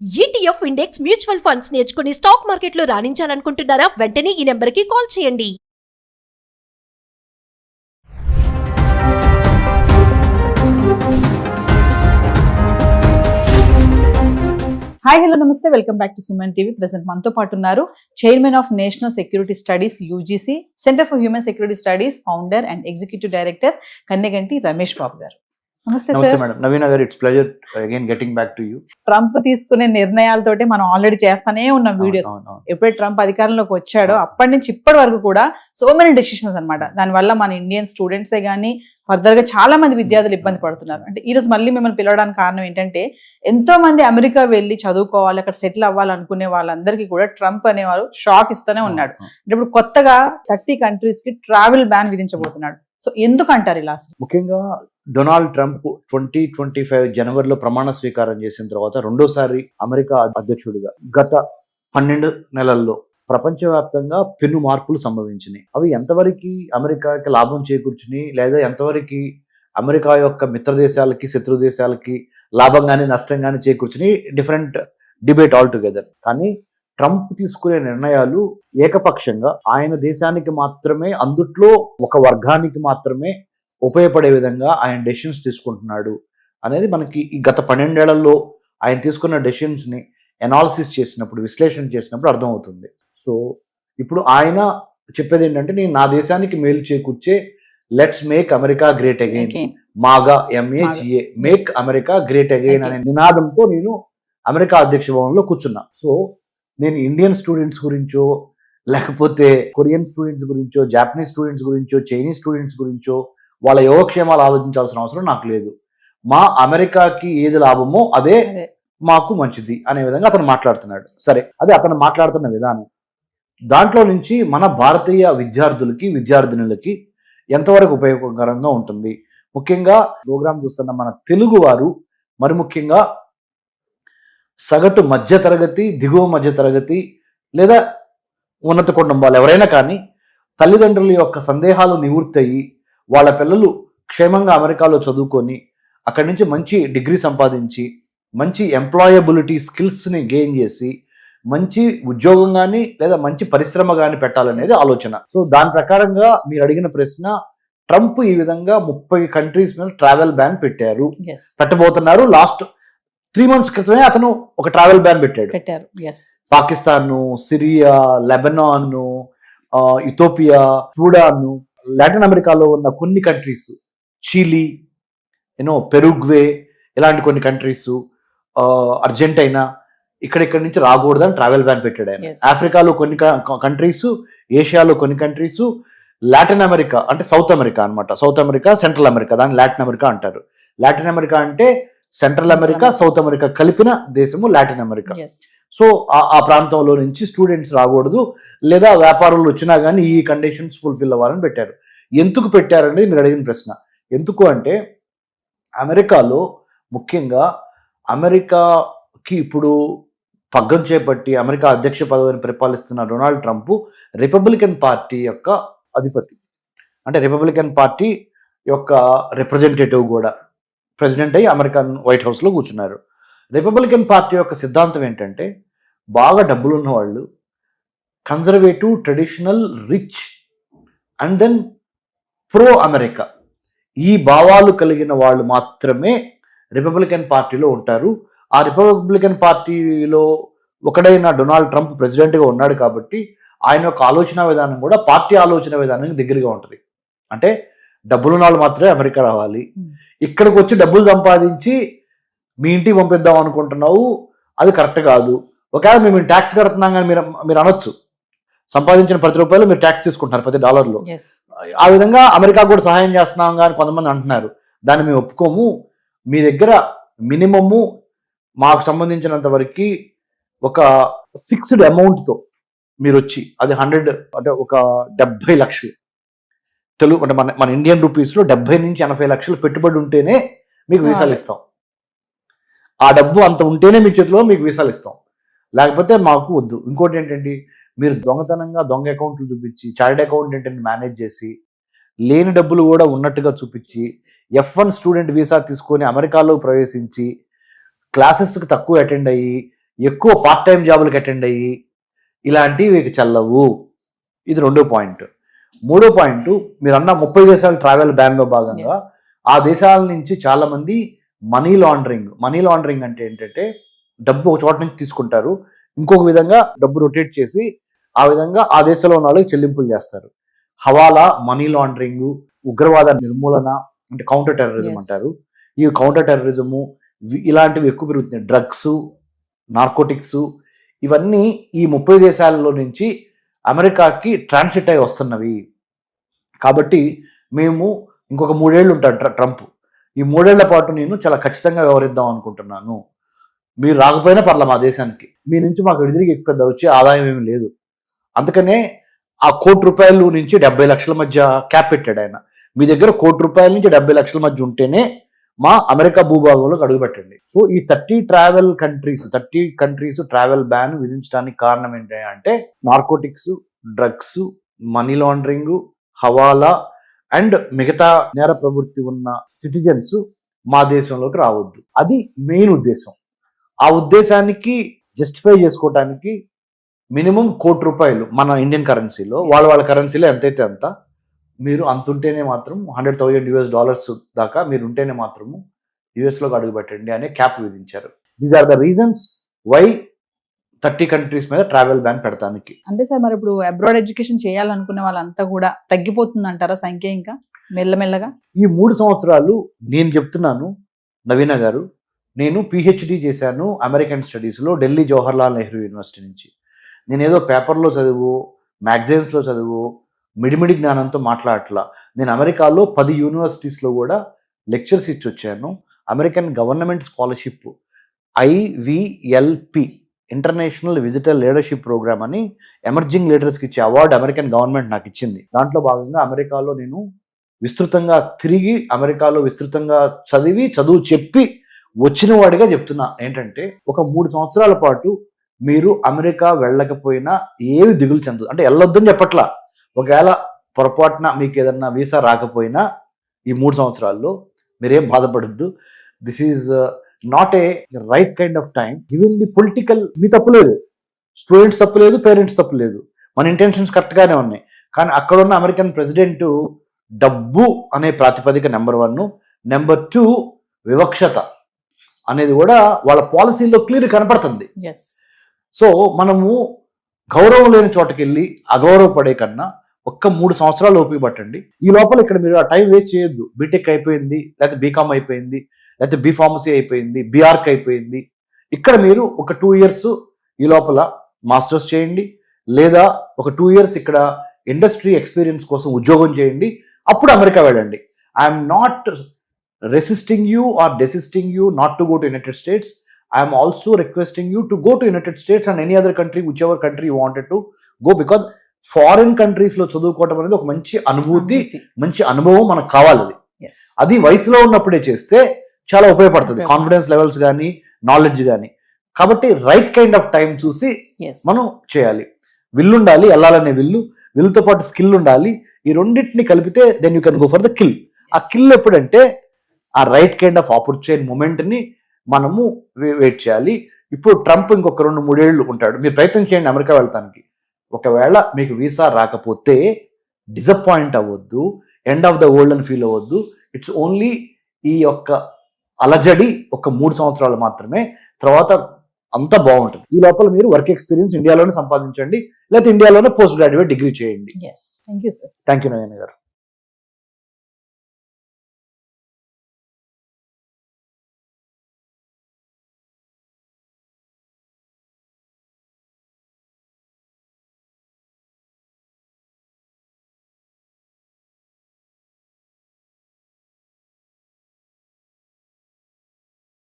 ETF index mutual funds నేర్చుకుని stock మార్కెట్లో రాణించాలనుకుంటున్నారా? వెంటనే ఈ నెంబర్కి కాల్ చేయండి. హాయ్ హలో నమస్తే, welcome back to Suman TV. Present మనతో పాటు ఉన్నారు chairman of national security studies UGC centre for human security studies founder and executive director Kanneganti Ramesh Babu గారు. నమస్తే సార్. మేడం. నవీన్ గారు, it's pleasure again getting back to you. Trump తీసుకునే నిర్ణయాలతోటే మనం ఆల్రెడీ చేస్తానే ఉన్నాం వీడియోస్. ఎప్పుడైతే ట్రంప్ అధికారంలోకి వచ్చాడో అప్పటి నుంచి ఇప్పటి వరకు కూడా సో మెనీ డెసిషన్స్ అన్నమాట. దానివల్ల మన ఇండియన్ స్టూడెంట్సే కానీ ఫర్దర్ గా చాలా మంది విద్యార్థులు ఇబ్బంది పడుతున్నారు. అంటే ఈ రోజు మళ్ళీ మిమ్మల్ని పిలవడానికి కారణం ఏంటంటే, ఎంతో మంది అమెరికా వెళ్ళి చదువుకోవాలి, అక్కడ సెటిల్ అవ్వాలనుకునే వాళ్ళందరికీ కూడా ట్రంప్ అనేవారు షాక్ ఇస్తూనే ఉన్నాడు. అంటే ఇప్పుడు కొత్తగా 30 కంట్రీస్ కి ట్రావెల్ బ్యాన్ విధించబోతున్నాడు. సో ఎందుకు అంటారు ఇలా? ముఖ్యంగా డొనాల్డ్ ట్రంప్ 2025 జనవరిలో ప్రమాణ స్వీకారం చేసిన తర్వాత రెండోసారి అమెరికా అధ్యక్షుడిగా గత 12 నెలల్లో ప్రపంచవ్యాప్తంగా పెను మార్పులు సంభవించినాయి. అవి ఎంతవరకు అమెరికాకి లాభం చేకూర్చుని, లేదా ఎంతవరకు అమెరికా యొక్క మిత్ర దేశాలకి శత్రు దేశాలకి లాభం కానీ నష్టం కానీ చేకూర్చుని డిఫరెంట్ డిబేట్ ఆల్ టుగెదర్. కానీ ట్రంప్ తీసుకునే నిర్ణయాలు ఏకపక్షంగా ఆయన దేశానికి మాత్రమే, అందుట్లో ఒక వర్గానికి మాత్రమే ఉపయోగపడే విధంగా ఆయన డెసిషన్స్ తీసుకుంటున్నాడు అనేది మనకి ఈ గత 12 ఏళ్లలో ఆయన తీసుకున్న డెసిషన్స్ని అనాలిసిస్ చేసినప్పుడు, విశ్లేషణ చేసినప్పుడు అర్థమవుతుంది. సో ఇప్పుడు ఆయన చెప్పేది ఏంటంటే, నేను నా దేశానికి మేలు చేకూర్చే let's make America great again, MAGA MAGA, make America great again అనే నినాదంతో నేను అమెరికా అధ్యక్ష భవనంలో కూర్చున్నా. సో నేను ఇండియన్ స్టూడెంట్స్ గురించో, లేకపోతే కొరియన్ స్టూడెంట్స్ గురించో, జాపనీస్ స్టూడెంట్స్ గురించో, చైనీస్ స్టూడెంట్స్ గురించో వాళ్ళ యోగక్షేమాలు ఆలోచించాల్సిన అవసరం నాకు లేదు. మా అమెరికాకి ఏది లాభమో అదే మాకు మంచిది అనే విధంగా అతను మాట్లాడుతున్నాడు. సరే, అదే అతను మాట్లాడుతున్న విధానం. దాంట్లో నుంచి మన భారతీయ విద్యార్థులకి, విద్యార్థినులకి ఎంతవరకు ఉపయోగకరంగా ఉంటుంది. ముఖ్యంగా ప్రోగ్రామ్ చూస్తున్న మన తెలుగు వారు, మరి ముఖ్యంగా సగటు మధ్య తరగతి, దిగువ మధ్య తరగతి లేదా ఉన్నత కుటుంబాలు ఎవరైనా కానీ తల్లిదండ్రుల యొక్క సందేహాలు నివృత్తయ్యి వాళ్ళ పిల్లలు క్షేమంగా అమెరికాలో చదువుకొని అక్కడి నుంచి మంచి డిగ్రీ సంపాదించి మంచి ఎంప్లాయబిలిటీ స్కిల్స్ని గెయిన్ చేసి మంచి ఉద్యోగం కానీ లేదా మంచి పరిశ్రమ కానీ పెట్టాలనేది ఆలోచన. సో దాని ప్రకారంగా మీరు అడిగిన ప్రశ్న, ట్రంప్ ఈ విధంగా 30 కంట్రీస్ మీద ట్రావెల్ బ్యాన్ పెట్టబోతున్నారు. లాస్ట్ 3 months క్రితమే అతను ఒక ట్రావెల్ బ్యాన్ పెట్టారు. Pakistan, Syria, Lebanon, Ethiopia, Sudan, Latin అమెరికాలో ఉన్న కొన్ని కంట్రీస్, చిలీ, పెరుగ్వే, ఇలాంటి కొన్ని కంట్రీస్, అర్జెంటైనా, ఇక్కడి నుంచి రాకూడదని ట్రావెల్ బ్యాన్ పెట్టాడు ఆయన. ఆఫ్రికాలో కొన్ని కంట్రీస్, ఏషియాలో కొన్ని కంట్రీస్, లాటిన్ అమెరికా అంటే సౌత్ అమెరికా అనమాట. సౌత్ అమెరికా, సెంట్రల్ అమెరికా, దాన్ని లాటిన్ అమెరికా అంటారు. లాటిన్ అమెరికా అంటే సెంట్రల్ అమెరికా, సౌత్ అమెరికా కలిపిన దేశము లాటిన్ అమెరికా. సో ఆ ప్రాంతంలో నుంచి స్టూడెంట్స్ రాకూడదు, లేదా వ్యాపారులు వచ్చినా కానీ ఈ కండిషన్స్ ఫుల్ఫిల్ అవ్వాలని పెట్టారు. ఎందుకు పెట్టారనేది మీరు అడిగిన ప్రశ్న. ఎందుకు అంటే, అమెరికాలో ముఖ్యంగా అమెరికాకి ఇప్పుడు పగ్గం చేపట్టి అమెరికా అధ్యక్ష పదవిని పరిపాలిస్తున్న డొనాల్డ్ ట్రంప్ రిపబ్లికన్ పార్టీ యొక్క అధిపతి. అంటే రిపబ్లికన్ పార్టీ యొక్క రిప్రజెంటేటివ్ కూడా, ప్రెసిడెంట్ అయ్యి అమెరికన్ వైట్ హౌస్లో కూర్చున్నారు. రిపబ్లికన్ పార్టీ యొక్క సిద్ధాంతం ఏంటంటే, బాగా డబ్బులున్న వాళ్ళు, conservative, traditional, rich and then pro America, ఈ భావాలు కలిగిన వాళ్ళు మాత్రమే రిపబ్లికన్ పార్టీలో ఉంటారు. ఆ రిపబ్లికన్ పార్టీలో ఒకడైన డొనాల్డ్ ట్రంప్ ప్రెసిడెంట్గా ఉన్నాడు కాబట్టి ఆయన యొక్క ఆలోచన విధానం కూడా పార్టీ ఆలోచన విధానానికి దగ్గరగా ఉంటుంది. అంటే డబ్బులున్న వాళ్ళు మాత్రమే అమెరికా రావాలి, ఇక్కడికి వచ్చి డబ్బులు సంపాదించి మీ ఇంటికి పంపిద్దాం అనుకుంటున్నావు, అది కరెక్ట్ కాదు. ఒకవేళ మేము ట్యాక్స్ కడుతున్నాం కానీ మీరు అనొచ్చు, సంపాదించిన ప్రతి రూపాయలు మీరు ట్యాక్స్ తీసుకుంటున్నారు, ప్రతి $1. ఆ విధంగా అమెరికా కూడా సహాయం చేస్తున్నాం కానీ కొంతమంది అంటున్నారు. దాన్ని మేము ఒప్పుకోము. మీ దగ్గర మినిమము మాకు సంబంధించినంత వరకు ఒక ఫిక్స్డ్ అమౌంట్తో మీరు వచ్చి, అది 100 అంటే ఒక 70 లక్షలు తెలుగు అంటే మన ఇండియన్ రూపీస్లో 70 నుంచి 80 లక్షలు పెట్టుబడి ఉంటేనే మీకు వీసాలు ఇస్తాం. ఆ డబ్బు అంత ఉంటేనే మీ చేతిలో మీకు వీసాలు ఇస్తాం, లేకపోతే మాకు వద్దు. ఇంకోటి ఏంటంటే, మీరు దొంగతనంగా దొంగ అకౌంట్లు చూపించి, చార్టెడ్ అకౌంటెంట్ని మేనేజ్ చేసి, లేని డబ్బులు కూడా ఉన్నట్టుగా చూపించి, F1 స్టూడెంట్ వీసా తీసుకొని అమెరికాలో ప్రవేశించి క్లాసెస్కి తక్కువ అటెండ్ అయ్యి ఎక్కువ పార్ట్ టైం జాబులకు అటెండ్ అయ్యి ఇలాంటివి మీకు చెల్లవు. ఇది 2వ పాయింట్. 3వ పాయింట్, మీరు అన్న 30 దేశాలు ట్రావెల్ బ్యాన్ లో భాగంగా ఆ దేశాల నుంచి చాలా మంది మనీ లాండరింగ్ అంటే ఏంటంటే డబ్బు ఒక చోట నుంచి తీసుకుంటారు, ఇంకొక విధంగా డబ్బు రొటేట్ చేసి ఆ విధంగా ఆ దేశంలో ఉన్న వాళ్ళకి చెల్లింపులు చేస్తారు. హవాలా, మనీ లాండరింగ్, ఉగ్రవాద నిర్మూలన అంటే కౌంటర్ టెర్రరిజం అంటారు. ఈ కౌంటర్ టెర్రరిజము ఇలాంటివి ఎక్కువ పెరుగుతున్నాయి. డ్రగ్స్, నార్కోటిక్స్ ఇవన్నీ ఈ 30 దేశాలలో నుంచి అమెరికాకి ట్రాన్సిట్ అయి వస్తున్నవి. కాబట్టి మేము ఇంకొక 3 ఏళ్ళు ఉంటాడు ట్రంప్, ఈ 3 ఏళ్ల పాటు నేను చాలా ఖచ్చితంగా వ్యవహరిద్దాం అనుకుంటున్నాను. మీరు రాకపోయినా పర్ల మా దేశానికి, మీ నుంచి మాకు ఎదురుగా ఎక్కువ వచ్చే ఆదాయం ఏమి లేదు. అందుకనే ఆ ₹1,00,00,000 నుంచి 70 లక్షల మధ్య క్యాప్ పెట్టాడు ఆయన. మీ దగ్గర ₹1,00,00,000 నుంచి 70 లక్షల మధ్య ఉంటేనే మా అమెరికా భూభాగంలోకి అడుగుపెట్టండి. సో ఈ 30 కంట్రీస్ ట్రావెల్ బ్యాన్ విధించడానికి కారణం ఏంటంటే narcotics, drugs, money laundering, hawala and మిగతా నేర ప్రవృత్తి ఉన్న సిటిజన్స్ మా దేశంలోకి రావద్దు. అది మెయిన్ ఉద్దేశం. ఆ ఉద్దేశానికి జస్టిఫై చేసుకోవటానికి మినిమం ₹1,00,00,000 మన ఇండియన్ కరెన్సీలో, వాళ్ళ కరెన్సీలో ఎంతైతే అంత, మీరు అంతుంటేనే మాత్రం $100,000 దాకా మీరు ఉంటేనే మాత్రము యుఎస్లోకి అడుగుపెట్టండి అనే క్యాప్ విధించారు. These are the reasons why 30 countries మీద ట్రావెల్ బ్యాన్ పెడతానికి. అంటే సార్ మరి ఇప్పుడు అబ్రాడ్ ఎడ్యుకేషన్ చేయాలనుకునే వాళ్ళంతా కూడా తగ్గిపోతుంది అంటారా సంఖ్య ఇంకా మెల్లమెల్లగా? ఈ 3 సంవత్సరాలు నేను చెప్తున్నాను నవీన గారు, నేను PhD చేశాను అమెరికన్ స్టడీస్లో ఢిల్లీ జవహర్లాల్ నెహ్రూ యూనివర్సిటీ నుంచి. నేనేదో పేపర్లో చదువు, మ్యాగజైన్స్లో చదువు, మిడిమిడి జ్ఞానంతో మాట్లాడట్లా. నేను అమెరికాలో 10 యూనివర్సిటీస్లో కూడా లెక్చర్స్ ఇచ్చి వచ్చాను. American government scholarship IVLP international visitor leadership program అని ఎమర్జింగ్ లీడర్స్కి ఇచ్చే అవార్డు అమెరికన్ గవర్నమెంట్ నాకు ఇచ్చింది. దాంట్లో భాగంగా అమెరికాలో నేను విస్తృతంగా తిరిగి, అమెరికాలో విస్తృతంగా చదువు చెప్పి వచ్చిన వాడిగా చెప్తున్నా ఏంటంటే, ఒక 3 సంవత్సరాల పాటు మీరు అమెరికా వెళ్ళకపోయినా ఏమి దిగులు చెందదు. అంటే వెళ్ళొద్దని చెప్పట్లా, ఒకవేళ పొరపాటున మీకు ఏదన్నా వీసా రాకపోయినా ఈ 3 సంవత్సరాల్లో మీరేం బాధపడద్దు. This is not a right kind of time. Even the political, మీ తప్పులేదు, స్టూడెంట్స్ తప్పులేదు, పేరెంట్స్ తప్పులేదు, మన ఇంటెన్షన్స్ కరెక్ట్గానే ఉన్నాయి. కానీ అక్కడున్న అమెరికన్ ప్రెసిడెంట్ డబ్బు అనే ప్రాతిపదిక నెంబర్ 1, నెంబర్ 2 వివక్షత అనేది కూడా వాళ్ళ పాలసీలో క్లియర్ కనపడుతుంది. సో మనము గౌరవం లేని చోటకి వెళ్ళి అగౌరవపడే కన్నా ఒక్క 3 సంవత్సరాలు ఓపిక పట్టండి. ఈ లోపల ఇక్కడ మీరు ఆ టైం వేస్ట్ చేయొద్దు. బీటెక్ అయిపోయింది, లేకపోతే బీకామ్ అయిపోయింది, లేకపోతే బీఫార్మసీ అయిపోయింది, బీఆర్క్ అయిపోయింది. ఇక్కడ మీరు ఒక 2 ఇయర్స్ ఈ లోపల మాస్టర్స్ చేయండి, లేదా ఒక 2 ఇయర్స్ ఇక్కడ ఇండస్ట్రీ ఎక్స్పీరియన్స్ కోసం ఉద్యోగం చేయండి, అప్పుడు అమెరికా వెళ్ళండి. I'm not resisting you or desisting you not to go to United States. I am also requesting you to go to United States and any other country, whichever country you wanted to go, because foreign countries లో చదువుకోవటం అనేది ఒక మంచి అనుభూతి, మంచి అనుభవం మనకు కావాలి. అది వయసులో ఉన్నప్పుడే చేస్తే చాలా ఉపయోగపడుతుంది, కాన్ఫిడెన్స్ లెవెల్స్ కానీ, నాలెడ్జ్ కానీ. కాబట్టి రైట్ కైండ్ ఆఫ్ టైం చూసి మనం చేయాలి. విల్ ఉండాలి, వెళ్ళాలనే విల్లుతో పాటు స్కిల్ ఉండాలి. ఈ రెండింటిని కలిపితే then you can go for the kill. ఆ కిల్ ఎప్పుడంటే ఆ right kind of opportunity moment ని మనము వెయిట్ చేయాలి. ఇప్పుడు ట్రంప్ ఇంకొక 2-3 ఏళ్ళు ఉంటాడు, మీరు ప్రయత్నం చేయండి అమెరికా వెళ్తానికి. ఒకవేళ మీకు వీసా రాకపోతే డిసప్పాయింట్ అవ్వద్దు, ఎండ్ ఆఫ్ ద వరల్డ్ అని ఫీల్ అవ్వద్దు. ఇట్స్ ఓన్లీ ఈ యొక్క అలజడి ఒక 3 సంవత్సరాలు మాత్రమే, తర్వాత అంతా బాగుంటుంది. ఈ లోపల మీరు వర్క్ ఎక్స్పీరియన్స్ ఇండియాలోనే సంపాదించండి, లేకపోతే ఇండియాలోనే పోస్ట్ గ్రాడ్యుయేట్ డిగ్రీ చేయండి. Thank you sir. Thank you Nayana గారు.